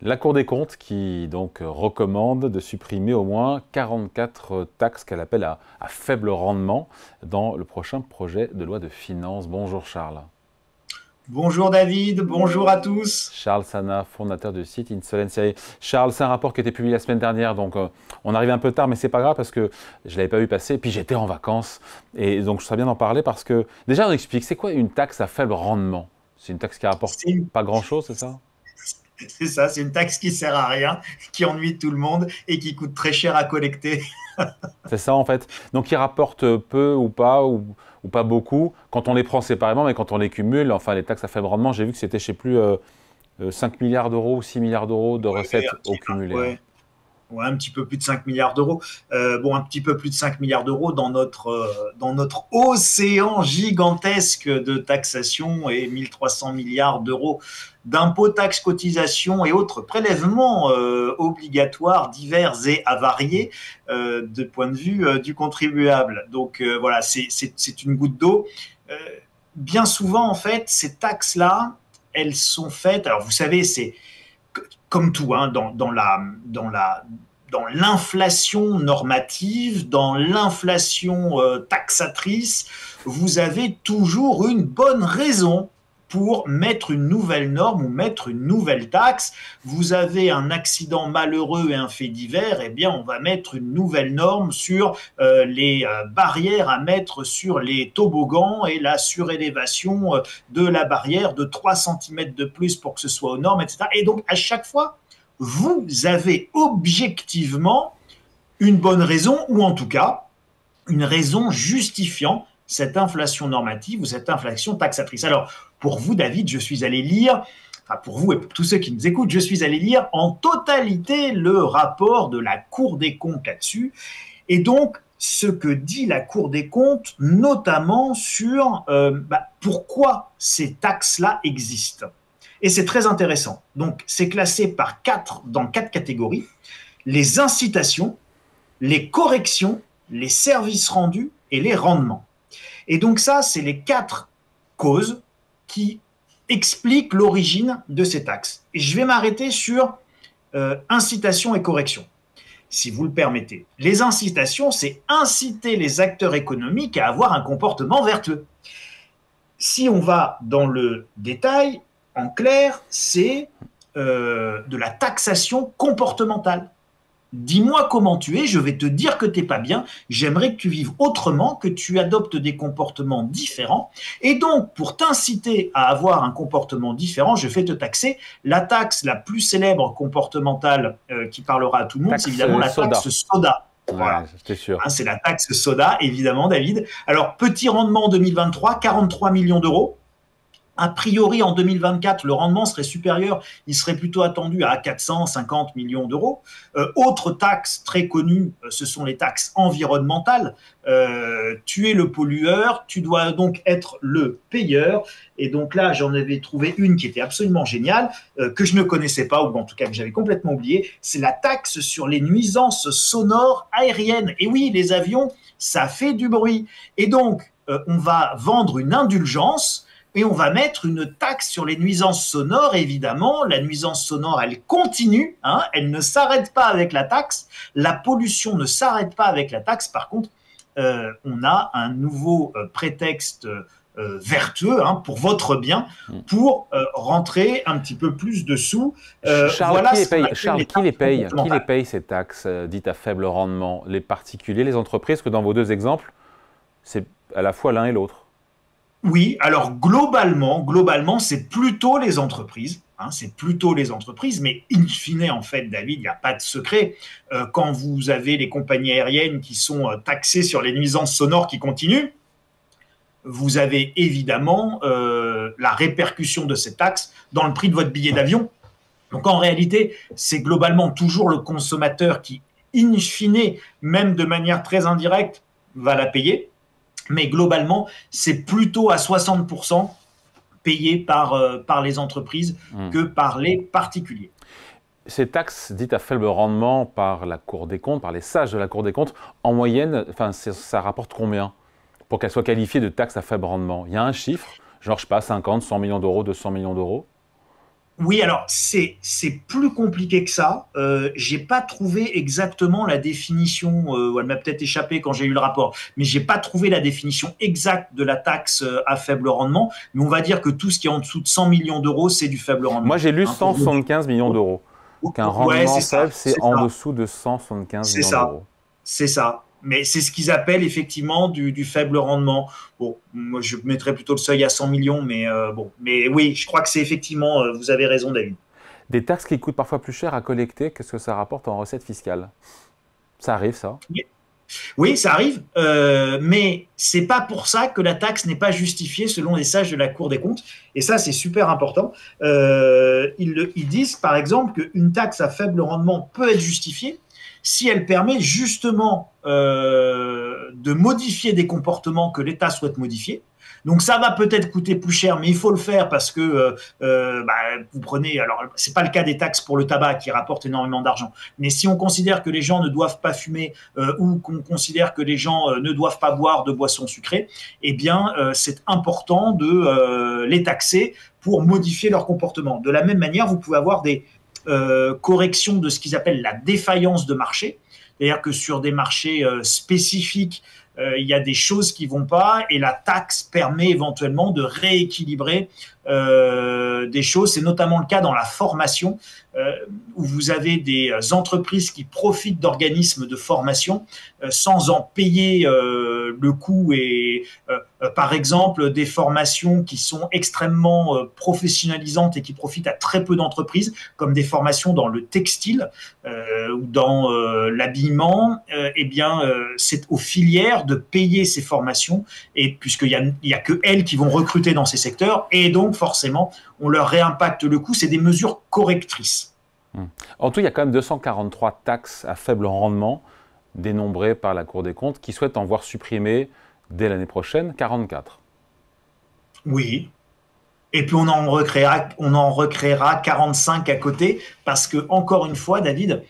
La Cour des comptes qui donc recommande de supprimer au moins 44 taxes qu'elle appelle à faible rendement dans le prochain projet de loi de finances. Bonjour Charles. Bonjour David, bonjour à tous. Charles Sana, fondateur du site Insolentiae. Charles, c'est un rapport qui a été publié la semaine dernière, donc on arrive un peu tard, mais c'est pas grave parce que je ne l'avais pas vu passer, puis j'étais en vacances, et donc je serais bien d'en parler parce que, déjà on explique, c'est quoi une taxe à faible rendement? C'est une taxe qui rapporte C'est pas grand-chose, c'est ça? ça, c'est une taxe qui sert à rien, qui ennuie tout le monde et qui coûte très cher à collecter. C'est ça en fait. Donc ils rapportent peu ou pas beaucoup quand on les prend séparément, mais quand on les cumule, enfin les taxes à faible rendement, j'ai vu que c'était, je ne sais plus, 5 milliards d'euros ou 6 milliards d'euros de Ouais, recettes au cumulé, hein. ouais. Ouais, un petit peu plus de 5 milliards d'euros. Bon, un petit peu plus de 5 milliards d'euros dans notre océan gigantesque de taxation et 1300 milliards d'euros d'impôts, taxes, cotisations et autres prélèvements obligatoires divers et avariés de point de vue du contribuable. Donc voilà, c'est une goutte d'eau. Euh, Bien souvent, en fait, ces taxes-là, elles sont faites. Alors, vous savez, c'est comme tout, hein, dans l'inflation normative, dans l'inflation taxatrice, vous avez toujours une bonne raison pour mettre une nouvelle norme ou mettre une nouvelle taxe. Vous avez un accident malheureux et un fait divers, eh bien, on va mettre une nouvelle norme sur les barrières à mettre sur les toboggans et la surélévation de la barrière de 3 cm de plus pour que ce soit aux normes, etc. Et donc, à chaque fois, vous avez objectivement une bonne raison, ou en tout cas, une raison justifiant cette inflation normative ou cette inflation taxatrice. Alors, pour vous, David, je suis allé lire, enfin pour vous et pour tous ceux qui nous écoutent, je suis allé lire en totalité le rapport de la Cour des comptes là-dessus. Et donc, ce que dit la Cour des comptes, notamment sur pourquoi ces taxes-là existent. Et c'est très intéressant. Donc, c'est classé dans quatre catégories: les incitations, les corrections, les services rendus et les rendements. Et donc ça, c'est les quatre causes qui expliquent l'origine de ces taxes. Et je vais m'arrêter sur incitation et correction, si vous le permettez. Les incitations, c'est inciter les acteurs économiques à avoir un comportement vertueux. Si on va dans le détail, en clair, c'est de la taxation comportementale. Dis-moi comment tu es, je vais te dire que tu n'es pas bien, j'aimerais que tu vives autrement, que tu adoptes des comportements différents. Et donc, pour t'inciter à avoir un comportement différent, je fais te taxer. La taxe la plus célèbre comportementale qui parlera à tout le monde, c'est Taxe évidemment la taxe soda. soda. Ouais, Voilà. j'étais sûr. Hein, c'est la taxe soda, évidemment, David. Alors, petit rendement en 2023, 43 millions d'euros. A priori, en 2024, le rendement serait supérieur, il serait plutôt attendu à 450 millions d'euros. Autre taxe très connue, ce sont les taxes environnementales. Tu es le pollueur, tu dois donc être le payeur. Et donc là, j'en avais trouvé une qui était absolument géniale, que je ne connaissais pas, ou en tout cas que j'avais complètement oublié. C'est la taxe sur les nuisances sonores aériennes. Et oui, les avions, ça fait du bruit. Et donc, on va vendre une indulgence et on va mettre une taxe sur les nuisances sonores. Évidemment, la nuisance sonore, elle continue, hein, elle ne s'arrête pas avec la taxe. La pollution ne s'arrête pas avec la taxe. Par contre, on a un nouveau prétexte vertueux, hein, pour votre bien, pour rentrer un petit peu plus de sous. Charles, Voilà ce qu'on appelle Charles, les taxes qui les comportementales. paye ces taxes dites à faible rendement? Les particuliers, les entreprises, que dans vos deux exemples, c'est à la fois l'un et l'autre. Oui, alors globalement, c'est plutôt les entreprises. Hein, c'est plutôt les entreprises, mais in fine, en fait, David, il n'y a pas de secret. Quand vous avez les compagnies aériennes qui sont taxées sur les nuisances sonores qui continuent, vous avez évidemment la répercussion de ces taxes dans le prix de votre billet d'avion. Donc en réalité, c'est globalement toujours le consommateur qui, in fine, même de manière très indirecte, va la payer. Mais globalement, c'est plutôt à 60% payé par les entreprises Hmm. que par les particuliers. Ces taxes dites à faible rendement par la Cour des comptes, par les sages de la Cour des comptes, en moyenne, enfin, ça rapporte combien pour qu'elles soient qualifiées de taxes à faible rendement? Il y a un chiffre, genre, je sais pas, 50, 100 millions d'euros, 200 millions d'euros? Oui, alors c'est plus compliqué que ça. J'ai pas trouvé exactement la définition. Elle m'a peut-être échappé quand j'ai eu le rapport, mais j'ai pas trouvé la définition exacte de la taxe à faible rendement. Mais on va dire que tout ce qui est en dessous de 100 millions d'euros, c'est du faible Moi, rendement. j'ai lu Hein, 175 millions d'euros. Qu'un ouais, rendement faible, c'est c'est en ça, dessous de 175 c'est millions ça. d'euros. C'est ça. Mais c'est ce qu'ils appellent effectivement du faible rendement. Bon, moi je mettrais plutôt le seuil à 100 millions, mais bon. Mais oui, je crois que c'est effectivement, vous avez raison, David. Des taxes qui coûtent parfois plus cher à collecter que ce que ça rapporte en recettes fiscales. Ça arrive, ça. Oui, ça arrive, mais c'est pas pour ça que la taxe n'est pas justifiée selon les sages de la Cour des comptes. Et ça, c'est super important. Ils disent, par exemple, qu'une taxe à faible rendement peut être justifiée si elle permet justement de modifier des comportements que l'État souhaite modifier. Donc ça va peut-être coûter plus cher, mais il faut le faire parce que bah, vous prenez. Alors c'est pas le cas des taxes pour le tabac qui rapportent énormément d'argent, mais si on considère que les gens ne doivent pas fumer ou qu'on considère que les gens ne doivent pas boire de boissons sucrées, eh bien c'est important de les taxer pour modifier leur comportement. De la même manière, vous pouvez avoir des corrections de ce qu'ils appellent la défaillance de marché, c'est-à-dire que sur des marchés spécifiques, il y a des choses qui vont pas et la taxe permet éventuellement de rééquilibrer des choses. C'est notamment le cas dans la formation où vous avez des entreprises qui profitent d'organismes de formation sans en payer le coût et par exemple des formations qui sont extrêmement professionnalisantes et qui profitent à très peu d'entreprises comme des formations dans le textile ou dans l'habillement, eh bien c'est aux filières de payer ces formations et puisqu'il y a que elles qui vont recruter dans ces secteurs et donc forcément on leur réimpacte le coût. C'est des mesures correctrices. En tout, il y a quand même 243 taxes à faible rendement dénombrées par la Cour des comptes qui souhaitent en voir supprimer dès l'année prochaine 44. Oui. Et puis on en recréera 45 à côté parce que, encore une fois, David,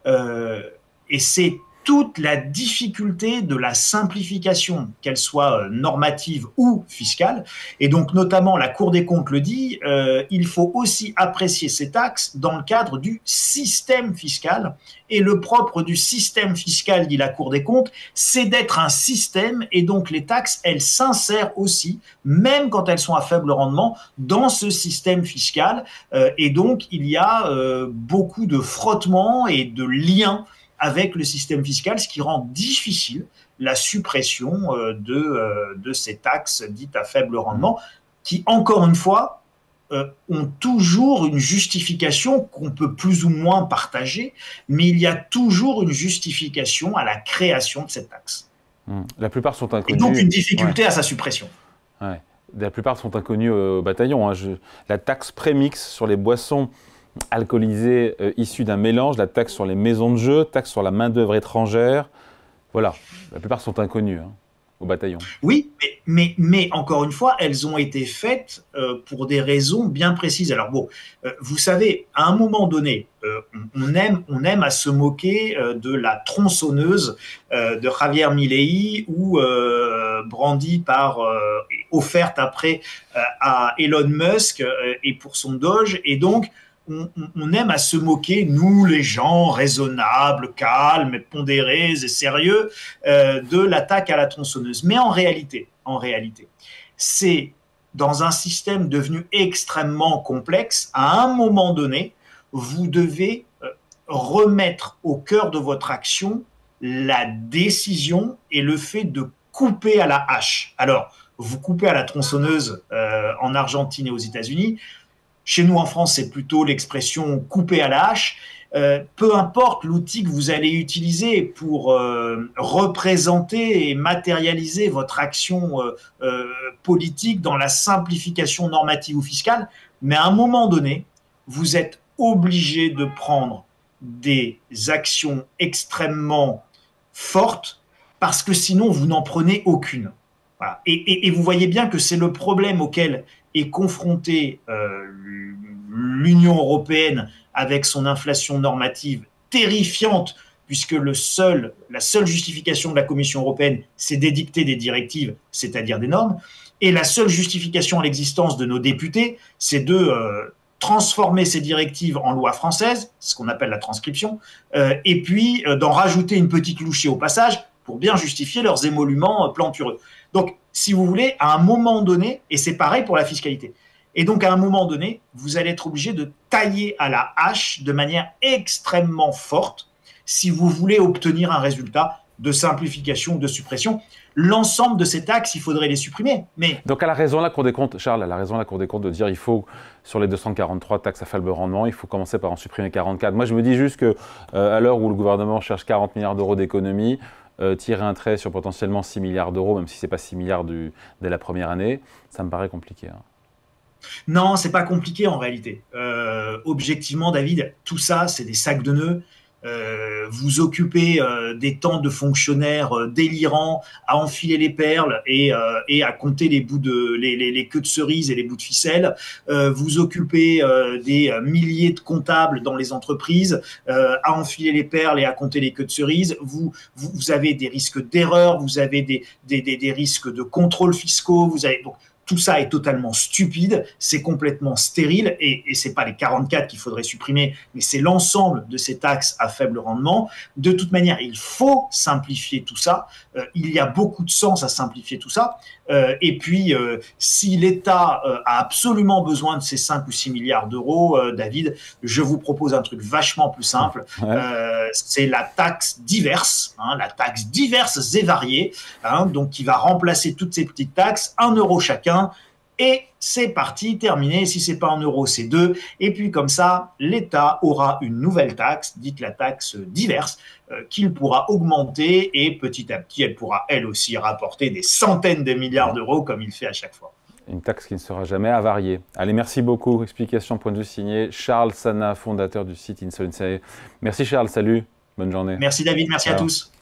et c'est toute la difficulté de la simplification, qu'elle soit normative ou fiscale. Et donc, notamment, la Cour des comptes le dit, il faut aussi apprécier ces taxes dans le cadre du système fiscal. Et le propre du système fiscal, dit la Cour des comptes, c'est d'être un système. Et donc, les taxes, elles s'insèrent aussi, même quand elles sont à faible rendement, dans ce système fiscal. Et donc, il y a beaucoup de frottements et de liens avec le système fiscal, ce qui rend difficile la suppression de ces taxes dites à faible rendement, qui, encore une fois, ont toujours une justification qu'on peut plus ou moins partager, mais il y a toujours une justification à la création de cette taxe. La plupart sont inconnus. Et donc une difficulté à sa suppression. Ouais. La plupart sont inconnus au bataillon. La taxe prémix sur les boissons alcoolisées issues d'un mélange, la taxe sur les maisons de jeu, taxe sur la main-d'œuvre étrangère. Voilà, la plupart sont inconnus au bataillon. Oui, mais encore une fois, elles ont été faites pour des raisons bien précises. Alors bon, vous savez, à un moment donné, on aime à se moquer de la tronçonneuse de Javier Milei ou brandie par, offerte après à Elon Musk et pour son Doge. Et donc, on aime à se moquer, nous les gens raisonnables, calmes, pondérés et sérieux, de l'attaque à la tronçonneuse. Mais en réalité, c'est dans un système devenu extrêmement complexe, à un moment donné, vous devez remettre au cœur de votre action la décision et le fait de couper à la hache. Alors, vous coupez à la tronçonneuse en Argentine et aux États-Unis. Chez nous, en France, c'est plutôt l'expression « couper à la hache ». Peu importe l'outil que vous allez utiliser pour représenter et matérialiser votre action politique dans la simplification normative ou fiscale, mais à un moment donné, vous êtes obligé de prendre des actions extrêmement fortes parce que sinon, vous n'en prenez aucune. Voilà. Et vous voyez bien que c'est le problème auquel est confrontée l'Union européenne avec son inflation normative terrifiante, puisque la seule justification de la Commission européenne, c'est d'édicter des directives, c'est-à-dire des normes, et la seule justification à l'existence de nos députés, c'est de transformer ces directives en loi française, ce qu'on appelle la transcription, et puis d'en rajouter une petite louchée au passage pour bien justifier leurs émoluments plantureux. Donc, si vous voulez, à un moment donné, et c'est pareil pour la fiscalité, et donc à un moment donné, vous allez être obligé de tailler à la hache de manière extrêmement forte si vous voulez obtenir un résultat de simplification ou de suppression. L'ensemble de ces taxes, il faudrait les supprimer. Mais... Donc elle a raison la Cour des comptes, Charles, elle a raison la Cour des comptes de dire il faut, sur les 243 taxes à faible rendement, il faut commencer par en supprimer 44. Moi je me dis juste que à l'heure où le gouvernement cherche 40 milliards d'euros d'économies, tirer un trait sur potentiellement 6 milliards d'euros, même si ce n'est pas 6 milliards dès la première année, ça me paraît compliqué. Hein. Non, c'est pas compliqué en réalité. Objectivement, David, tout ça, c'est des sacs de nœuds. Vous occupez des temps de fonctionnaires délirants à enfiler les perles et à compter les bouts de les queues de cerises et les bouts de ficelle. Vous occupez des milliers de comptables dans les entreprises à enfiler les perles et à compter les queues de cerises. Vous avez des risques d'erreur, vous avez des risques de contrôles fiscaux. Vous avez donc tout ça est totalement stupide, c'est complètement stérile et c'est pas les 44 qu'il faudrait supprimer, mais c'est l'ensemble de ces taxes à faible rendement. De toute manière, il faut simplifier tout ça. Il y a beaucoup de sens à simplifier tout ça. Et puis, si l'État a absolument besoin de ces 5 ou 6 milliards d'euros, David, je vous propose un truc vachement plus simple. Ouais. C'est la taxe diverse, hein, la taxe diverses et variées, hein, donc qui va remplacer toutes ces petites taxes, 1 euro chacun. Et c'est parti, terminé. Si c'est pas 1 euro, c'est 2. Et puis comme ça, l'État aura une nouvelle taxe, dite la taxe diverse, qu'il pourra augmenter et petit à petit, elle pourra elle aussi rapporter des centaines de milliards d'euros comme il fait à chaque fois. Une taxe qui ne sera jamais avariée. Allez, merci beaucoup. Explication, point de vue signé. Charles Sana, fondateur du site Insolentiae. Merci Charles, salut, bonne journée. Merci David, merci à tous.